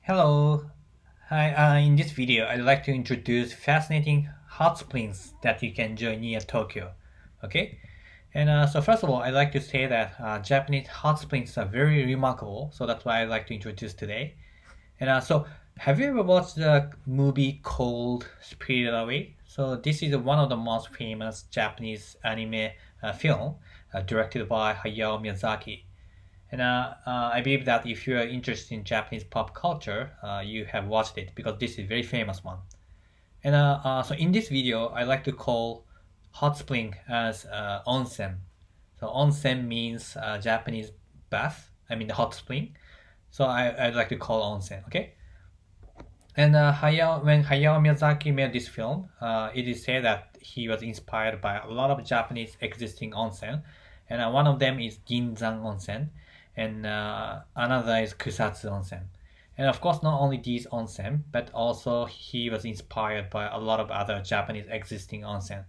Hello. Hi. In this video, I'd like to introduce fascinating hot springs that you can enjoy near Tokyo. Okay. So first of all, I'd like to say that Japanese hot springs are very remarkable. So that's why I'd like to introduce today. Have you ever watched the movie called Spirited Away? So this is one of the most famous Japanese anime film directed by Hayao Miyazaki. I believe that if you are interested in Japanese pop culture, you have watched it because this is a very famous one. So in this video, I like to call hot spring as onsen. So onsen means Japanese bath. I mean the hot spring. So I'd like to call onsen. Okay. When Hayao Miyazaki made this film, it is said that he was inspired by a lot of Japanese existing onsen, and one of them is Ginzan Onsen, and another is Kusatsu Onsen. And of course, not only these onsen, but also he was inspired by a lot of other Japanese existing onsen.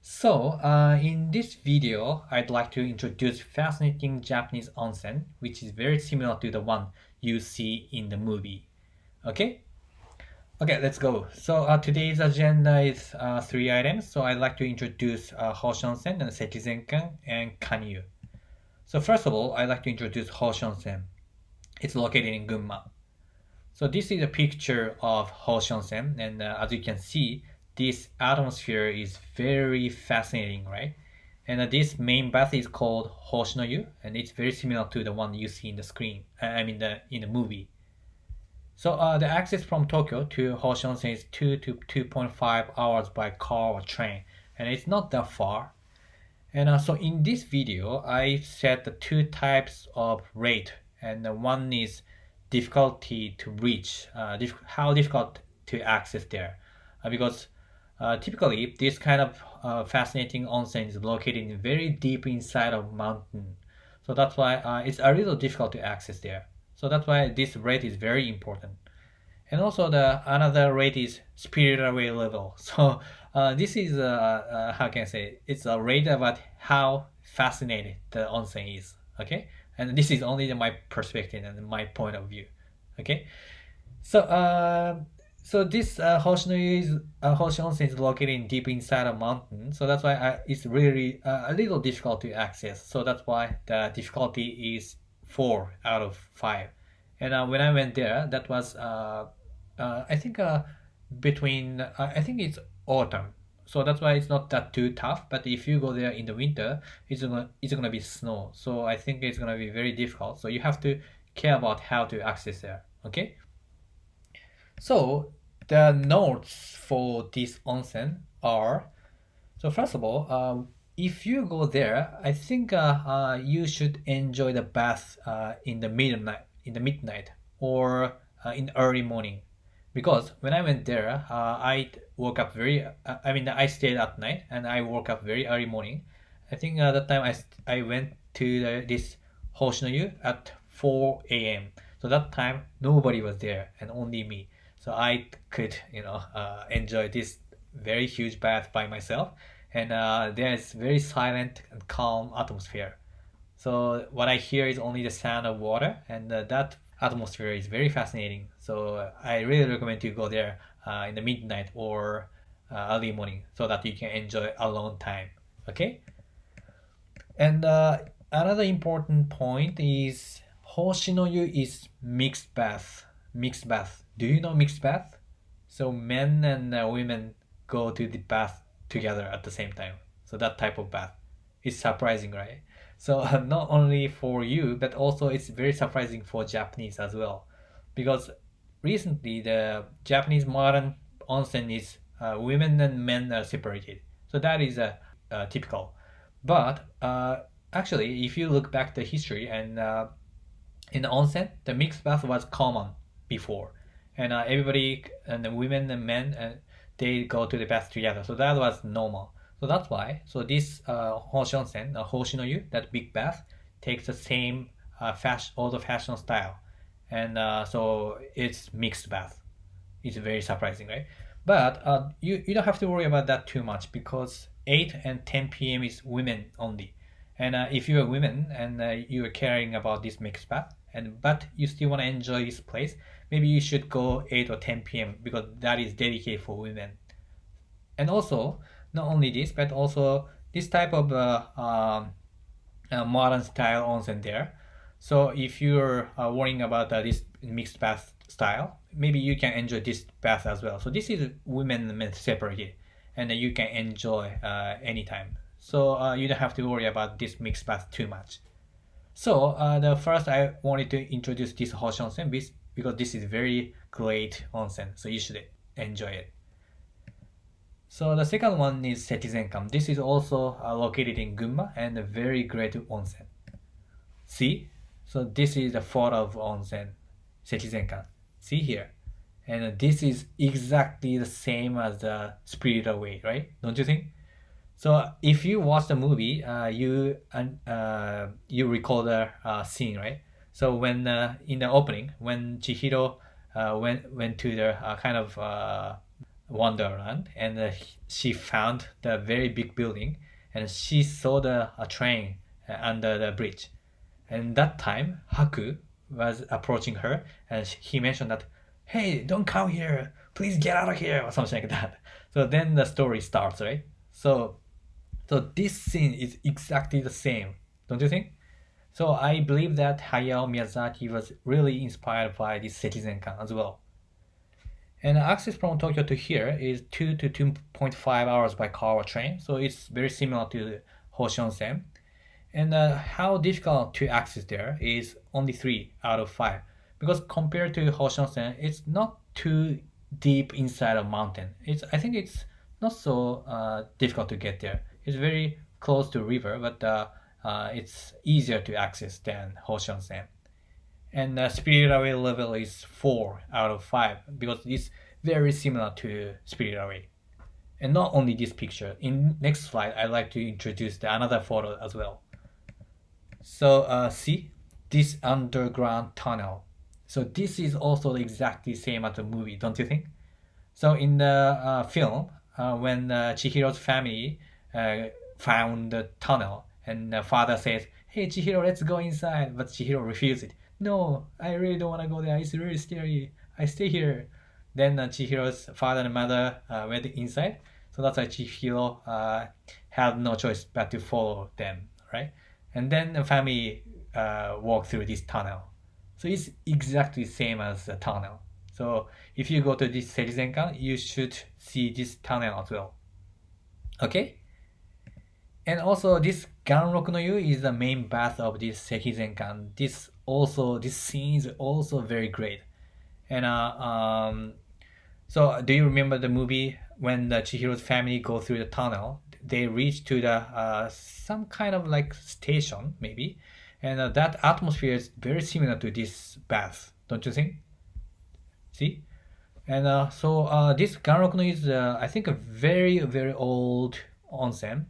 So, in this video, I'd like to introduce fascinating Japanese onsen, which is very similar to the one you see in the movie. Okay? Okay, let's go. So today's agenda is three items. So I'd like to introduce Hoshi Onsen and Sekizenkan and Kaniyu. So first of all, I'd like to introduce Hoshi Onsen. It's located in Gunma. So this is a picture of Hoshi Onsen, and as you can see, this atmosphere is very fascinating, right? And this main bath is called Hosoyou, and it's very similar to the one you see in the screen. In the movie. So the access from Tokyo to Hoshi Onsen is 2 to 2.5 hours by car or train, and it's not that far. So in this video, I set the two types of rate, and one is difficulty to reach, how difficult to access there, because typically this kind of fascinating onsen is located in very deep inside of mountain, so that's why it's a little difficult to access there. So that's why this rate is very important. And also the another rate is spirit away level. So this is how can I say, it's a rate about how fascinated the onsen is. Okay, and this is only my perspective and my point of view. Okay, so this Hoshi Onsen is located in deep inside a mountain, so that's why it's really a little difficult to access. So that's why the difficulty is 4 out of 5. And when I went there, that was I think between I think it's autumn, so that's why it's not that too tough. But if you go there in the winter, it's gonna be snow, so I think it's gonna be very difficult. So you have to care about how to access there. Okay. So the notes for this onsen are, so first of all, if you go there, I think you should enjoy the bath in the midnight or in the early morning, because when I went there, I woke up I stayed at night and I woke up very early morning. I think that time I went to this Hoshinoyu at 4 a.m. So that time nobody was there and only me. So I could enjoy this very huge bath by myself, and there's very silent and calm atmosphere. So what I hear is only the sound of water, and that atmosphere is very fascinating. So I really recommend you go there in the midnight or early morning so that you can enjoy alone time. Okay. And another important point is Hoshinoyu is mixed bath. Mixed bath. Do you know mixed bath? So men and women go to the bath together at the same time. So that type of bath is surprising, right? So not only for you, but also it's very surprising for Japanese as well, because recently the Japanese modern onsen is women and men are separated. So that is typical. But actually, if you look back the history, and in the onsen, the mixed bath was common before, and everybody and the women and men they go to the bath together. So that was normal. So that's why. So this Hoshi Onsen, Hoshinoyu, that big bath, takes the same old fashion style, and so it's mixed bath. It's very surprising, right? But you don't have to worry about that too much, because 8 and 10 p.m. is women only. And if you're a woman and you are caring about this mixed bath, but you still want to enjoy this place, maybe you should go 8 or 10 p.m. because that is dedicated for women. And also, not only this, but also this type of modern style onsen there. So if you're worrying about this mixed bath style, maybe you can enjoy this bath as well. So this is women and men separated, and you can enjoy anytime. So you don't have to worry about this mixed bath too much. So the first I wanted to introduce this Hoshi Onsen because this is very great onsen, so you should enjoy it. So the second one is Sekizenkan. This is also located in Gunma and a very great onsen. See? So this is the photo of onsen, Sekizenkan. See here. And this is exactly the same as the Spirited Away, right? Don't you think? So if you watch the movie, you recall the scene, right? So when in the opening, when Chihiro went to the kind of wonderland, and she found the very big building, and she saw the train under the bridge, and that time Haku was approaching her, and he mentioned that, "Hey, don't come here! Please get out of here!" or something like that. So then the story starts, right? So this scene is exactly the same, don't you think? So I believe that Hayao Miyazaki was really inspired by this Sekizenkan as well. And access from Tokyo to here is 2 to 2.5 hours by car or train, so it's very similar to Hoshi Onsen. And how difficult to access there is only 3 out of 5, because compared to Hoshi Onsen, it's not too deep inside a mountain. I think it's not so difficult to get there. It's very close to river, but it's easier to access than Hoshi Onsen. And the Spirited Away level is 4 out of 5 because it's very similar to Spirited Away. And not only this picture. In next slide, I'd like to introduce another photo as well. So see this underground tunnel. So this is also exactly same as the movie, don't you think? So in the film, when Chihiro's family found the tunnel, and the father says, "Hey Chihiro, let's go inside," but Chihiro refuses it. "No, I really don't want to go there. It's really scary. I stay here." Then Chihiro's father and mother went inside, so that's why Chihiro had no choice but to follow them, right? And then the family walked through this tunnel. So it's exactly the same as the tunnel. So if you go to this Sekizenkan, you should see this tunnel as well. Okay? And also this Ganroku no Yu is the main bath of this Sekizenkan. This scene is also very great. And so do you remember the movie when the Chihiro's family go through the tunnel? They reach to the some kind of like station maybe, and that atmosphere is very similar to this bath, don't you think? See? And so this Ganroku no Yu is I think a very very old onsen.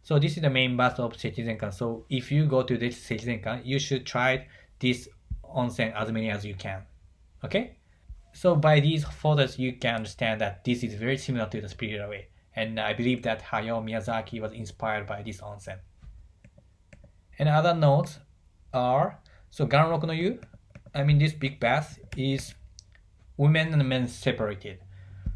So this is the main bath of Sekizenkan. So if you go to this Sekizenkan, you should try this onsen as many as you can. Okay? So by these photos, you can understand that this is very similar to the Spirited Away. And I believe that Hayao Miyazaki was inspired by this onsen. And other notes are, so Ganroku no Yu, this big bath is women and men separated.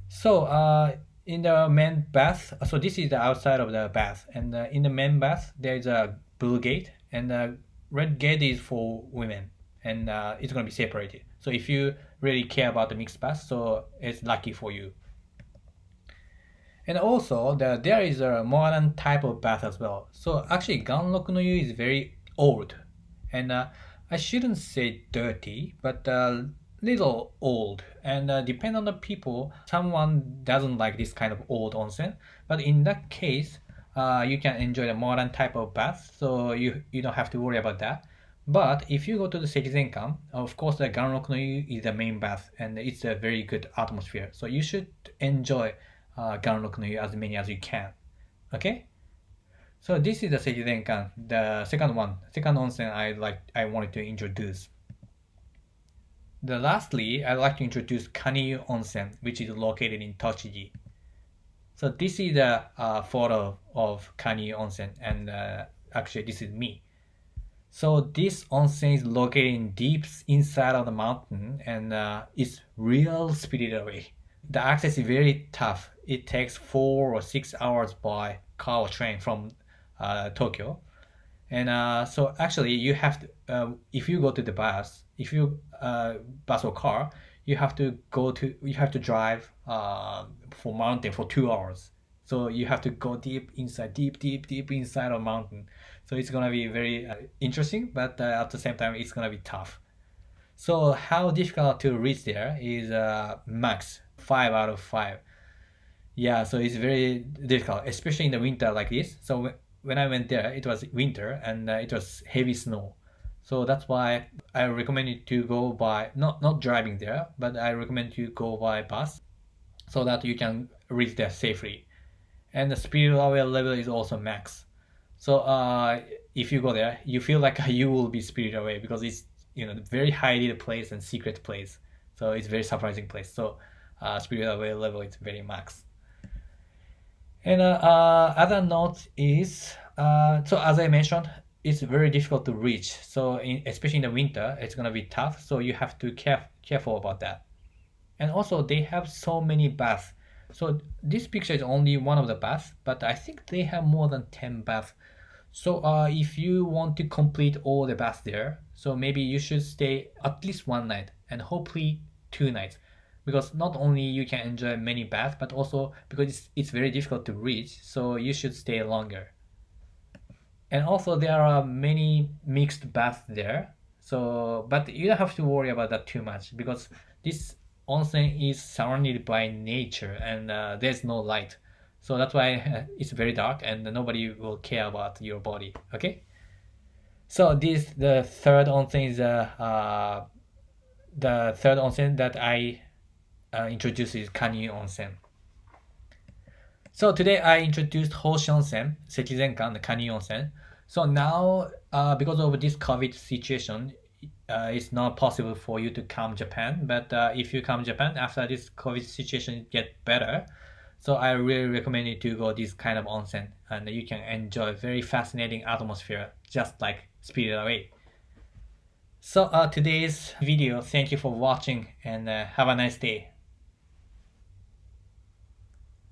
So in the men bath, so this is the outside of the bath, and in the men bath there is a blue gate, and the red gate is for women, and it's gonna be separated. So if you really care about the mixed bath, so it's lucky for you. And also there is a modern type of bath as well. So actually Ganroku no Yu is very old, and I shouldn't say dirty, but little old, and depend on the people, someone doesn't like this kind of old onsen, but in that case you can enjoy the modern type of bath, so you don't have to worry about that. But if you go to the Sekizenkan, of course the Ganroku no Yu is the main bath, and it's a very good atmosphere, so you should enjoy Ganroku no Yu as many as you can. Okay, so this is the Sekizenkan, the second onsen I wanted to introduce. Lastly, I'd like to introduce Kaniyu Onsen, which is located in Tochigi. So this is a photo of Kaniyu Onsen, and actually this is me. So this onsen is located in deep inside of the mountain and it's real spirited away. The access is very tough. It takes 4 or 6 hours by car or train from Tokyo. And so actually you have to, if you go to the bus, if you bus or car, you have to drive for mountain for 2 hours. So you have to go deep inside, deep inside of mountain. So it's gonna be very interesting, but at the same time it's gonna be tough. So how difficult to reach there is max 5 out of 5. Yeah, so it's very difficult, especially in the winter like this. So when I went there, it was winter and it was heavy snow. So that's why I recommend you to go by not driving there, but I recommend you go by bus so that you can reach there safely. And the spirit level is also max. So if you go there, you feel like you will be spirited away because it's very highly place and secret place. So it's very surprising place. So spirit away level is very max. And other note is so as I mentioned, it's very difficult to reach. So especially in the winter, it's gonna be tough. So you have to careful about that. And also they have so many baths. So this picture is only one of the baths, but I think they have more than 10 baths. So if you want to complete all the baths there, so maybe you should stay at least one night and hopefully 2 nights, because not only you can enjoy many baths, but also because it's very difficult to reach, so you should stay longer. And also there are many mixed baths there, so but you don't have to worry about that too much because this onsen is surrounded by nature and there's no light, so that's why it's very dark and nobody will care about your body. Okay, so this the third onsen is the third onsen that I introduced is Kaniyu Onsen. So today I introduced Hoshi Onsen, Sekizenkan, the Kaniyu Onsen. So now, because of this COVID situation, it's not possible for you to come Japan. But if you come Japan after this COVID situation get better, so I really recommend you to go this kind of onsen, and you can enjoy very fascinating atmosphere, just like Spirited Away. So today's video, thank you for watching, and have a nice day.